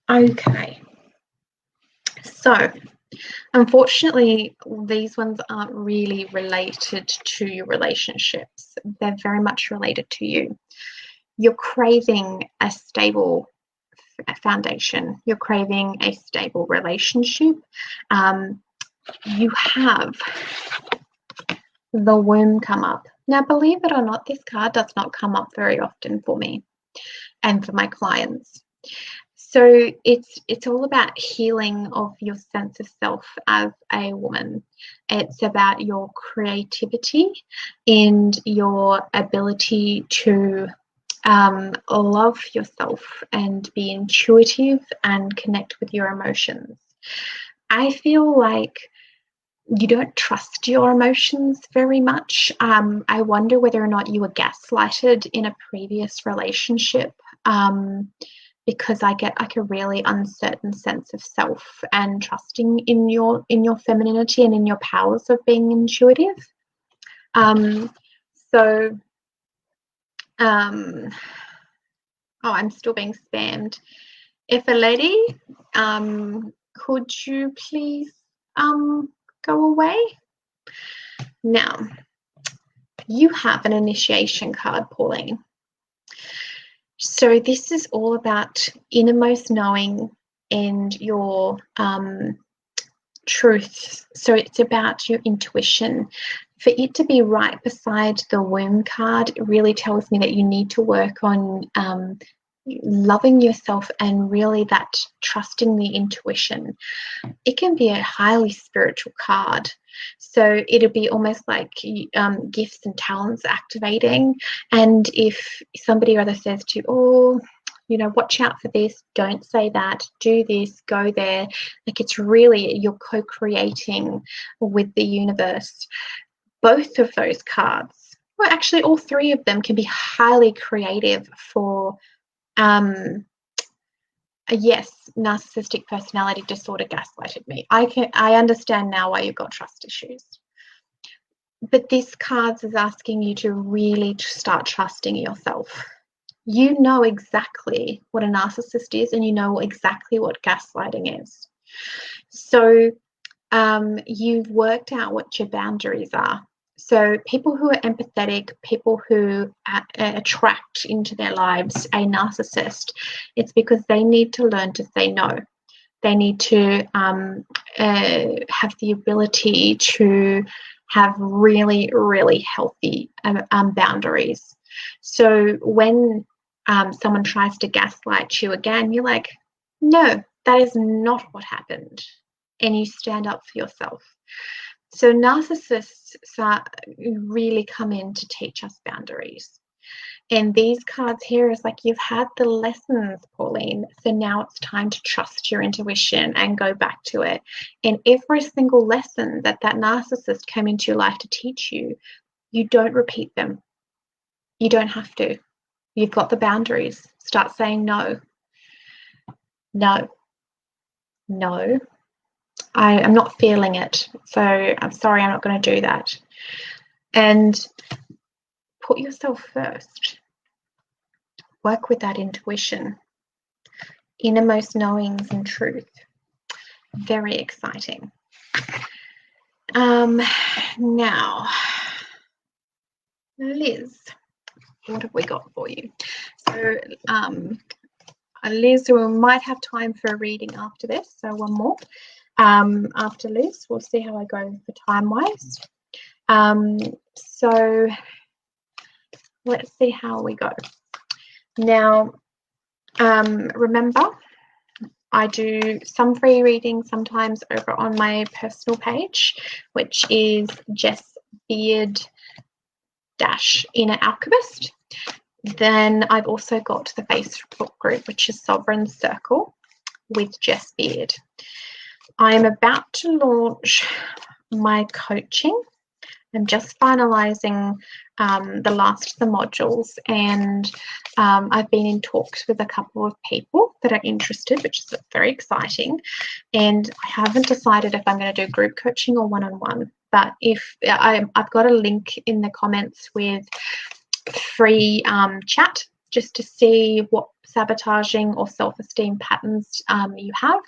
Okay. So, unfortunately, these ones aren't really related to your relationships. They're very much related to you. You're craving a stable foundation. You're craving a stable relationship. You have the womb come up. Now, believe it or not, this card does not come up very often for me and for my clients. So it's all about healing of your sense of self as a woman. It's about your creativity and your ability to love yourself and be intuitive and connect with your emotions. I feel like you don't trust your emotions very much. I wonder whether or not you were gaslighted in a previous relationship, because I get like a really uncertain sense of self and trusting in your femininity and in your powers of being intuitive. Oh, I'm still being spammed. If a lady, could you please go away? Now, you have an initiation card, Pauline. So this is all about innermost knowing and your truth. So it's about your intuition. For it to be right beside the womb card, it really tells me that you need to work on loving yourself and really that trusting the intuition. It can be a highly spiritual card. So it'll be almost like gifts and talents activating. And if somebody or other says to you, oh, you know, watch out for this, don't say that, do this, go there. Like, it's really, you're co-creating with the universe. Both of those cards, well, actually all three of them, can be highly creative for, yes, narcissistic personality disorder gaslighted me. I understand now why you've got trust issues. But this card is asking you to really start trusting yourself. You know exactly what a narcissist is, and you know exactly what gaslighting is. So you've worked out what your boundaries are. So people who are empathetic, people who attract into their lives a narcissist, it's because they need to learn to say no. They need to have the ability to have really, really healthy boundaries. So when someone tries to gaslight you again, you're like, no, that is not what happened. And you stand up for yourself. So narcissists really come in to teach us boundaries. And these cards here is like, you've had the lessons, Pauline, so now it's time to trust your intuition and go back to it. And every single lesson that narcissist came into your life to teach you, you don't repeat them. You don't have to. You've got the boundaries. Start saying no. No. No. I'm not feeling it, so I'm sorry, I'm not going to do that. And put yourself first. Work with that intuition, innermost knowings and truth. Very exciting. Now, Liz, what have we got for you? So, Liz, we might have time for a reading after this, so one more. After Liz, we'll see how I go for time-wise. So let's see how we go. Now, remember, I do some free reading sometimes over on my personal page, which is Jess Beard Inner Alchemist. Then I've also got the Facebook group, which is Sovereign Circle with Jess Beard. I'm about to launch my coaching. I'm just finalising the last of the modules, and I've been in talks with a couple of people that are interested, which is very exciting. And I haven't decided if I'm going to do group coaching or one-on-one. But if I've got a link in the comments with free chat, just to see what sabotaging or self-esteem patterns you have,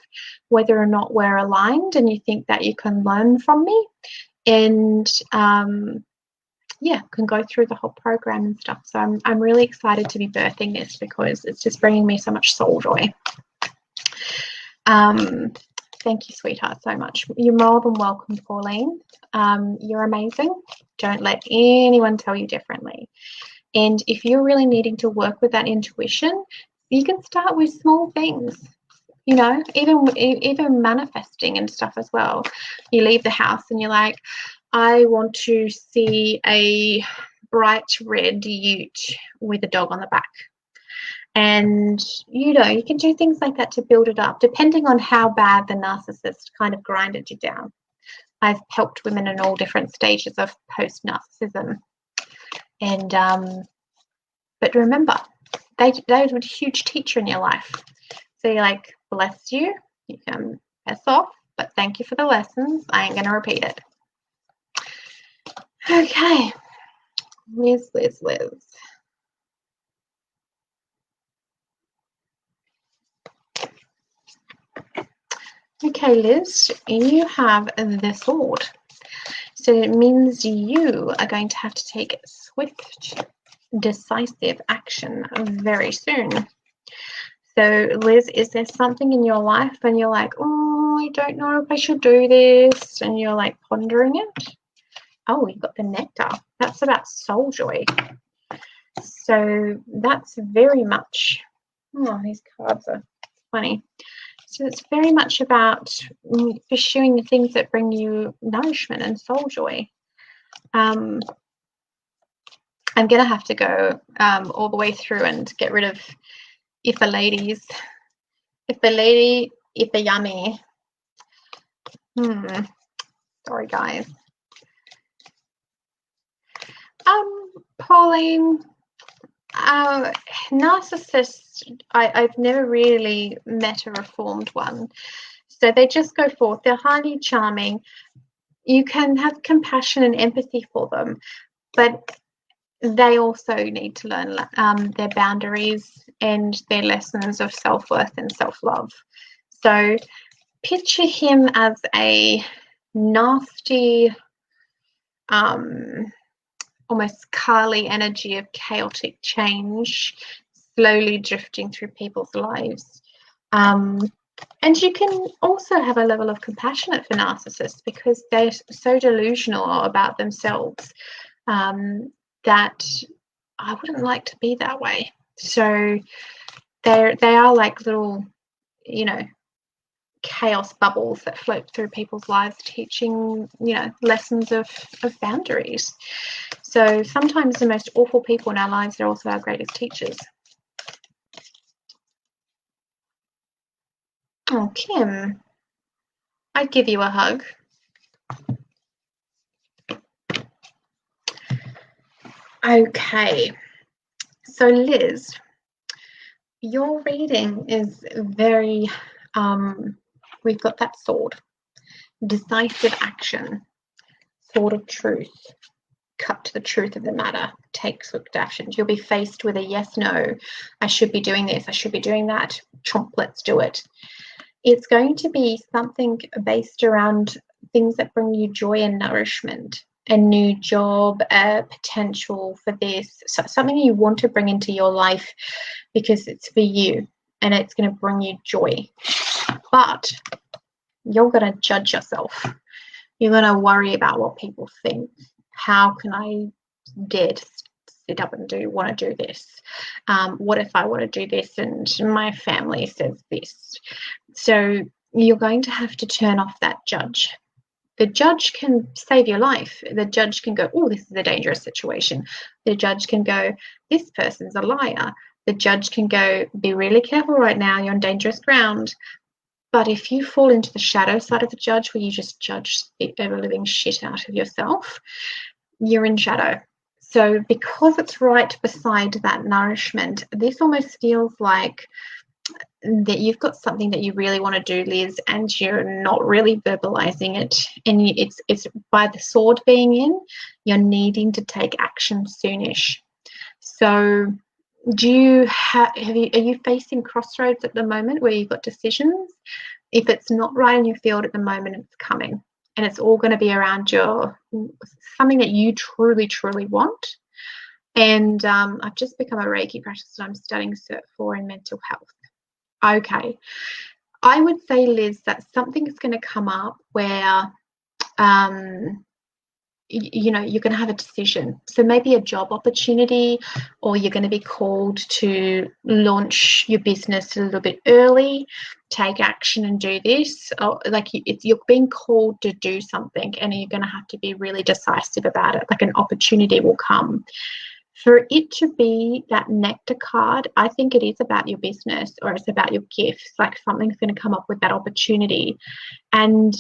whether or not we're aligned and you think that you can learn from me, and yeah, can go through the whole program and stuff. So I'm really excited to be birthing this, because it's just bringing me so much soul joy. Thank you, sweetheart, so much. You're more than welcome, Pauline. You're amazing. Don't let anyone tell you differently. And if you're really needing to work with that intuition, you can start with small things, you know, even manifesting and stuff as well. You leave the house and you're like, I want to see a bright red ute with a dog on the back. And, you know, you can do things like that to build it up, depending on how bad the narcissist kind of grinded you down. I've helped women in all different stages of post-narcissism. And but remember, they were a huge teacher in your life. So you're like, bless you, you can piss off, but thank you for the lessons. I ain't going to repeat it. Okay, Liz. Okay, Liz, you have the sword. So it means you are going to have to take swift, decisive action very soon. So, Liz, is there something in your life and you're like, oh, I don't know if I should do this, and you're like pondering it? Oh, you've got the nectar. That's about soul joy. So that's very much, oh, these cards are funny. So it's very much about pursuing the things that bring you nourishment and soul joy. I'm going to have to go all the way through and get rid of if the ladies, if the yummy. Sorry, guys. Pauline, narcissists, I've never really met a reformed one. So they just go forth. They're highly charming. You can have compassion and empathy for them, but they also need to learn their boundaries and their lessons of self-worth and self-love. So picture him as a nasty, almost Kali energy of chaotic change slowly drifting through people's lives. And you can also have a level of compassion for narcissists because they're so delusional about themselves that I wouldn't like to be that way. So they are like little, chaos bubbles that float through people's lives, teaching, lessons of boundaries. So sometimes the most awful people in our lives are also our greatest teachers. Oh, Kim, I'd give you a hug. Okay, so Liz, your reading is very, we've got that sword, decisive action, sword of truth, cut to the truth of the matter, take swift actions. You'll be faced with a yes, no, I should be doing this, I should be doing that, chomp, let's do it. It's going to be something based around things that bring you joy and nourishment, a new job, a potential for this, something you want to bring into your life because it's for you and it's going to bring you joy. But you're going to judge yourself. You're going to worry about what people think. How can I dare to sit up and want to do this? What if I want to do this and my family says this? So you're going to have to turn off that judge. The judge can save your life. The judge can go, oh, this is a dangerous situation. The judge can go, this person's a liar. The judge can go, be really careful right now, you're on dangerous ground. But if you fall into the shadow side of the judge where you just judge the ever-living shit out of yourself, you're in shadow. So because it's right beside that nourishment, this almost feels like that you've got something that you really want to do, Liz, and you're not really verbalizing it. And it's by the sword being in, you're needing to take action soonish. So are you facing crossroads at the moment where you've got decisions? If it's not right in your field at the moment, it's coming. And it's all going to be around something that you truly, truly want. And I've just become a Reiki practitioner. I'm studying Cert 4 in mental health. Okay. I would say, Liz, that something is going to come up where, you're going to have a decision. So maybe a job opportunity, or you're going to be called to launch your business a little bit early, take action and do this. Or you're being called to do something and you're going to have to be really decisive about it. Like an opportunity will come. For it to be that nectar card, I think it is about your business or it's about your gifts. Like something's going to come up with that opportunity. And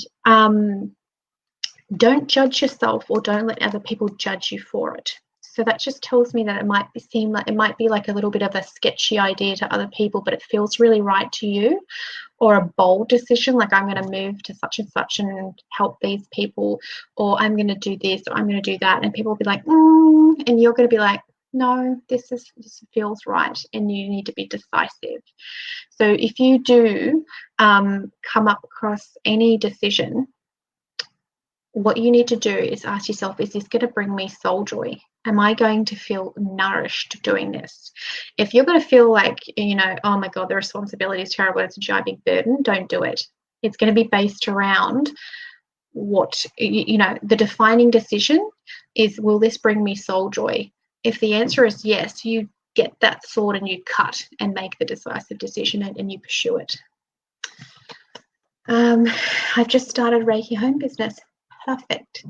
don't judge yourself or don't let other people judge you for it. So that just tells me that it might be like a little bit of a sketchy idea to other people, but it feels really right to you. Or a bold decision, like I'm going to move to such and such and help these people, or I'm going to do this, or I'm going to do that. And people will be like, and you're going to be like, no, this feels right, and you need to be decisive. So if you do come up across any decision, what you need to do is ask yourself, is this going to bring me soul joy? Am I going to feel nourished doing this? If you're going to feel like, oh my God, the responsibility is terrible, it's a giant burden, don't do it. It's going to be based around what, the defining decision is, will this bring me soul joy? If the answer is yes, you get that sword and you cut and make the decisive decision and you pursue it. I've just started Reiki home business. Perfect.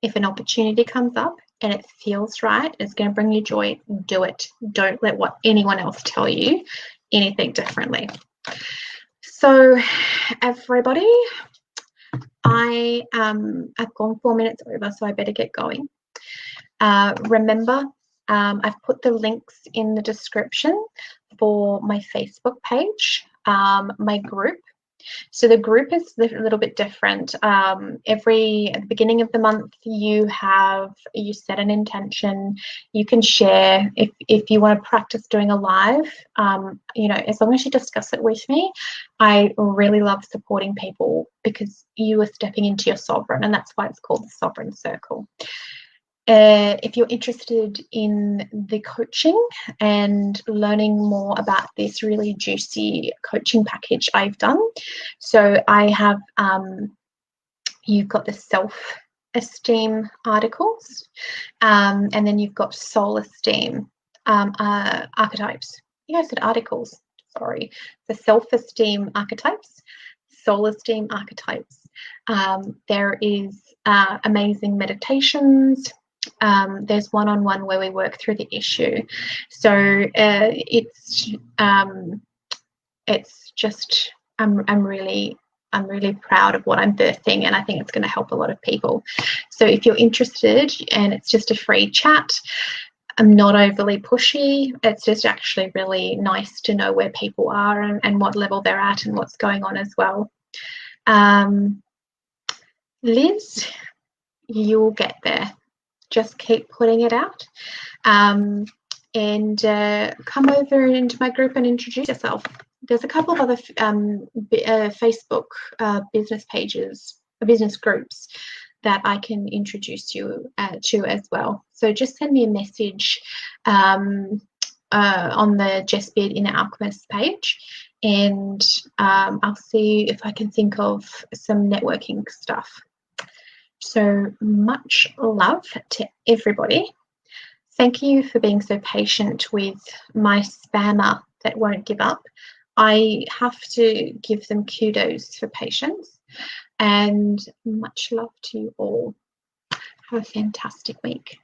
If an opportunity comes up and it feels right, it's going to bring you joy, do it. Don't let what anyone else tell you anything differently. So everybody, I've gone 4 minutes over, so I better get going. Remember, I've put the links in the description for my Facebook page, my group. So the group is a little bit different. At the beginning of the month, you set an intention. You can share if you want to practice doing a live. As long as you discuss it with me, I really love supporting people because you are stepping into your sovereign, and that's why it's called the Sovereign Circle. If you're interested in the coaching and learning more about this really juicy coaching package I've done, so I have, you've got the self-esteem articles, and then you've got soul esteem archetypes. I said articles, sorry. The self-esteem archetypes, soul esteem archetypes. There is amazing meditations. There's one-on-one where we work through the issue. So it's just I'm really proud of what I'm birthing, and I think it's going to help a lot of people. So if you're interested, and it's just a free chat, I'm not overly pushy. It's just actually really nice to know where people are and what level they're at and what's going on as well. Liz, you'll get there. Just keep putting it out, and come over into my group and introduce yourself. There's a couple of other Facebook business pages, business groups that I can introduce you to as well. So just send me a message on the Jess Beard Inner Alchemist page, and I'll see if I can think of some networking stuff. So much love to everybody. Thank you for being so patient with my spammer that won't give up. I have to give them kudos for patience, and much love to you all. Have a fantastic week.